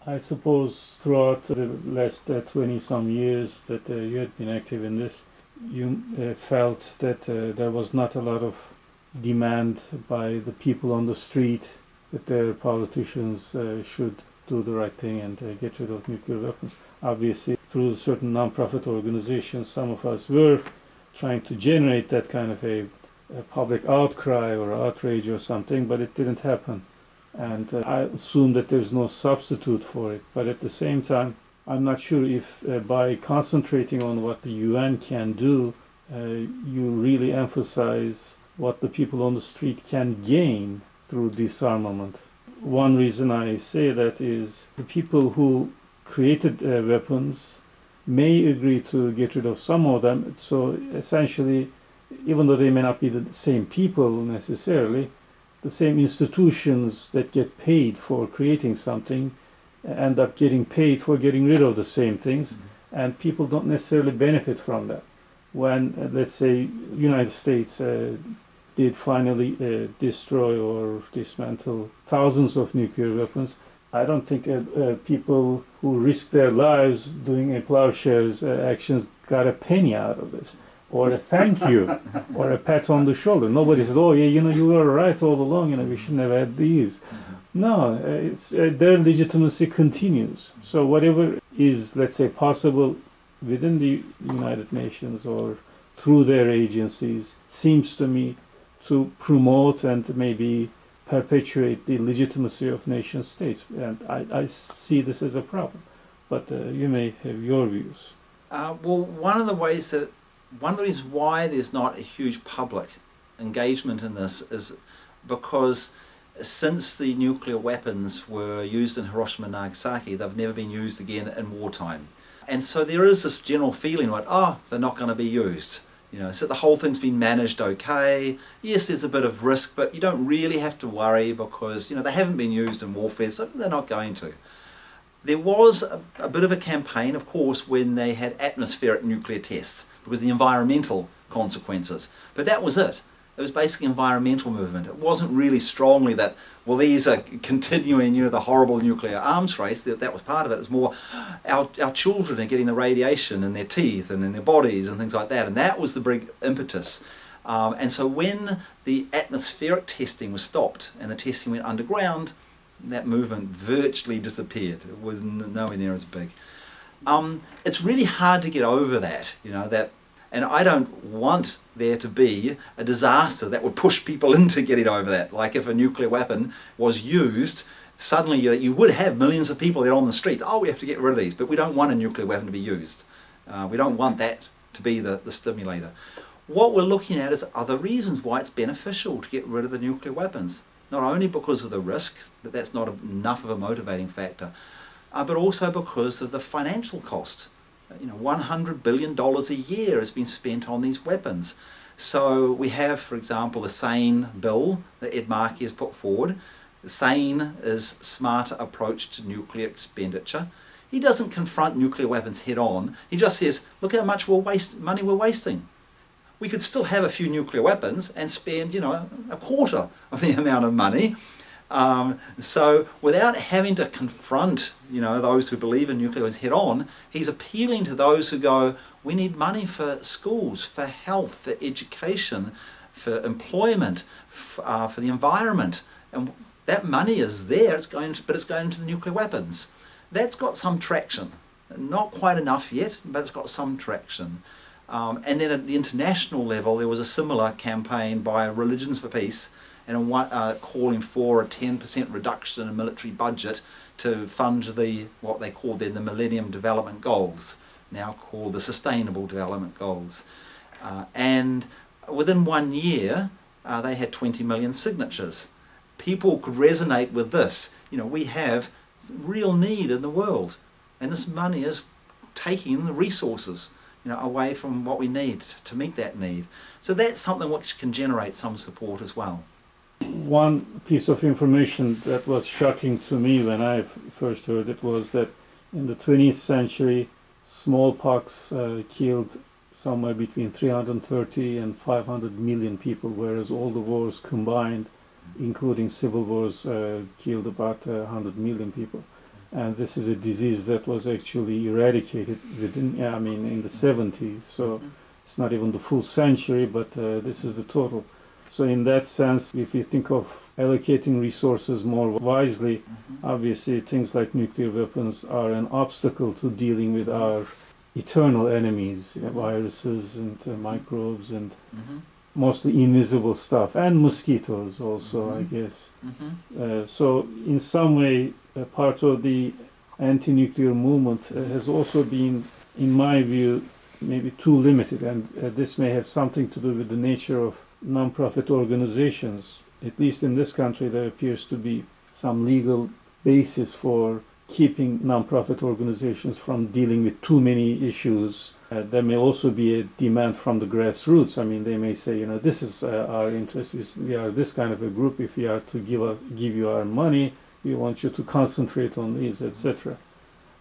I suppose throughout the last 20 some years that you had been active in this, you felt that there was not a lot of demand by the people on the street that their politicians should do the right thing and get rid of nuclear weapons. Obviously, through certain non-profit organizations, some of us were trying to generate that kind of a public outcry or outrage or something, but it didn't happen. And I assume that there's no substitute for it. But at the same time, I'm not sure if by concentrating on what the UN can do, you really emphasize what the people on the street can gain through disarmament. One reason I say that is the people who created weapons may agree to get rid of some of them. So essentially, even though they may not be the same people necessarily, the same institutions that get paid for creating something end up getting paid for getting rid of the same things, and people don't necessarily benefit from that. When, let's say, United States did finally destroy or dismantle thousands of nuclear weapons, I don't think people who risk their lives doing a plowshares actions got a penny out of this, or a thank you, or a pat on the shoulder. Nobody said, "Oh, yeah, you were right all along. We shouldn't have had these." No, it's their legitimacy continues. So whatever is, let's say, possible within the United Nations or through their agencies seems to me to promote and maybe perpetuate the legitimacy of nation states. And I see this as a problem. But you may have your views. Well, one of the reasons why there's not a huge public engagement in this is because since the nuclear weapons were used in Hiroshima and Nagasaki, they've never been used again in wartime. And so there is this general feeling like, they're not going to be used. So the whole thing's been managed okay. Yes, there's a bit of risk, but you don't really have to worry because, they haven't been used in warfare, so they're not going to. There was a bit of a campaign, of course, when they had atmospheric nuclear tests because of the environmental consequences. But that was it. It was basically environmental movement. It wasn't really strongly that, well, these are continuing, the horrible nuclear arms race. That was part of it. It was more our children are getting the radiation in their teeth and in their bodies and things like that. And that was the big impetus. And so when the atmospheric testing was stopped and the testing went underground, that movement virtually disappeared. It was nowhere near as big. It's really hard to get over that, and I don't want there to be a disaster that would push people into getting over that. Like if a nuclear weapon was used, suddenly you would have millions of people there on the street. We have to get rid of these, but we don't want a nuclear weapon to be used. We don't want that to be the stimulator. What we're looking at is other reasons why it's beneficial to get rid of the nuclear weapons. Not only because of the risk, that's not enough of a motivating factor, but also because of the financial cost. $100 billion a year has been spent on these weapons. So we have, for example, the Seyn bill that Ed Markey has put forward. The Seyn is smarter approach to nuclear expenditure. He doesn't confront nuclear weapons head on. He just says, look how much money we're wasting. We could still have a few nuclear weapons and spend, a quarter of the amount of money. So without having to confront, those who believe in nuclear weapons head on, he's appealing to those who go, we need money for schools, for health, for education, for employment, for the environment. And that money is there, but it's going to the nuclear weapons. That's got some traction. Not quite enough yet, but it's got some traction. And then at the international level, there was a similar campaign by Religions for Peace and calling for a 10% reduction in military budget to fund what they called then the Millennium Development Goals, now called the Sustainable Development Goals. And within 1 year, they had 20 million signatures. People could resonate with this. We have real need in the world, and this money is taking the resources away from what we need to meet that need. So that's something which can generate some support as well. One piece of information that was shocking to me when I first heard it was that in the 20th century, smallpox killed somewhere between 330 and 500 million people, whereas all the wars combined, including civil wars, killed about 100 million people. and this is a disease that was actually eradicated in the 70s. So it's not even the full century, but this is the total. So in that sense, if you think of allocating resources more wisely, obviously things like nuclear weapons are an obstacle to dealing with our eternal enemies, viruses and microbes and mostly invisible stuff, and mosquitoes also, I guess. So in some way, part of the anti-nuclear movement has also been, in my view, maybe too limited, and this may have something to do with the nature of non-profit organizations. At least in this country, there appears to be some legal basis for keeping non-profit organizations from dealing with too many issues. There may also be a demand from the grassroots. I mean, they may say, this is our interest. We are this kind of a group. If we are to give you our money, we want you to concentrate on these, etc.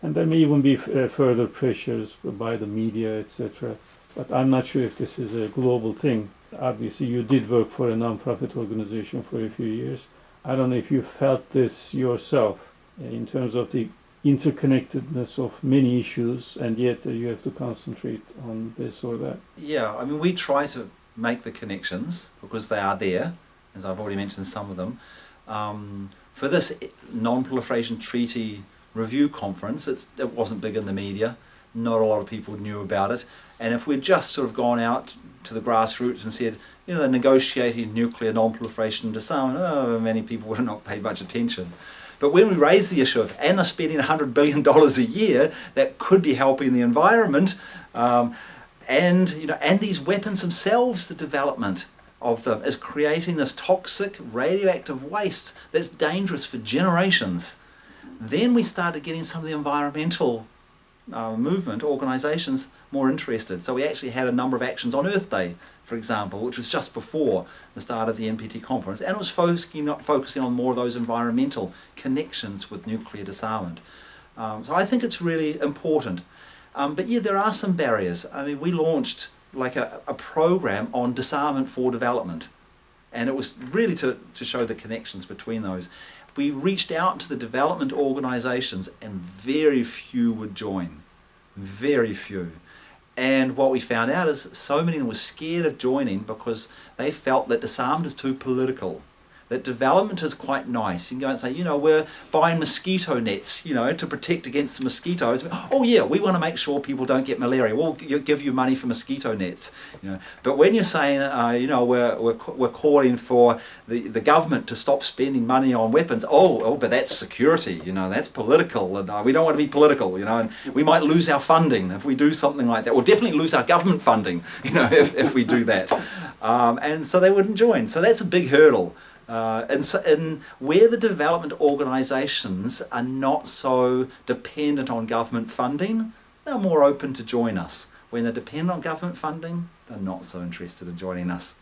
And there may even be further pressures by the media, etc. But I'm not sure if this is a global thing. Obviously, you did work for a non-profit organization for a few years. I don't know if you felt this yourself in terms of the interconnectedness of many issues, and yet you have to concentrate on this or that. Yeah, I mean, we try to make the connections because they are there, as I've already mentioned some of them. For this non-proliferation treaty review conference, it wasn't big in the media. Not a lot of people knew about it. And if we'd just sort of gone out to the grassroots and said, they're negotiating nuclear non-proliferation disarmament, many people would have not paid much attention. But when we raised the issue of, and they're spending $100 billion a year, that could be helping the environment, and these weapons themselves, the development of them is creating this toxic radioactive waste that's dangerous for generations. Then we started getting some of the environmental movement organisations more interested. So we actually had a number of actions on Earth Day, for example, which was just before the start of the NPT conference, and it was focusing on more of those environmental connections with nuclear disarmament. So I think it's really important. But yeah, there are some barriers. I mean, we launched like a program on disarmament for development, and it was really to show the connections between those. We reached out to the development organisations, and very few would join. Very few. And what we found out is so many of them were scared of joining because they felt that disarmament is too political. That development is quite nice. You can go and say, we're buying mosquito nets, to protect against the mosquitoes. Oh yeah, we want to make sure people don't get malaria. We'll give you money for mosquito nets. But when you're saying, we're calling for the government to stop spending money on weapons. But that's security. That's political, and we don't want to be political. And we might lose our funding if we do something like that. We'll definitely lose our government funding. If we do that. And so they wouldn't join. So that's a big hurdle. And where the development organisations are not so dependent on government funding, they're more open to join us. When they're dependent on government funding, they're not so interested in joining us.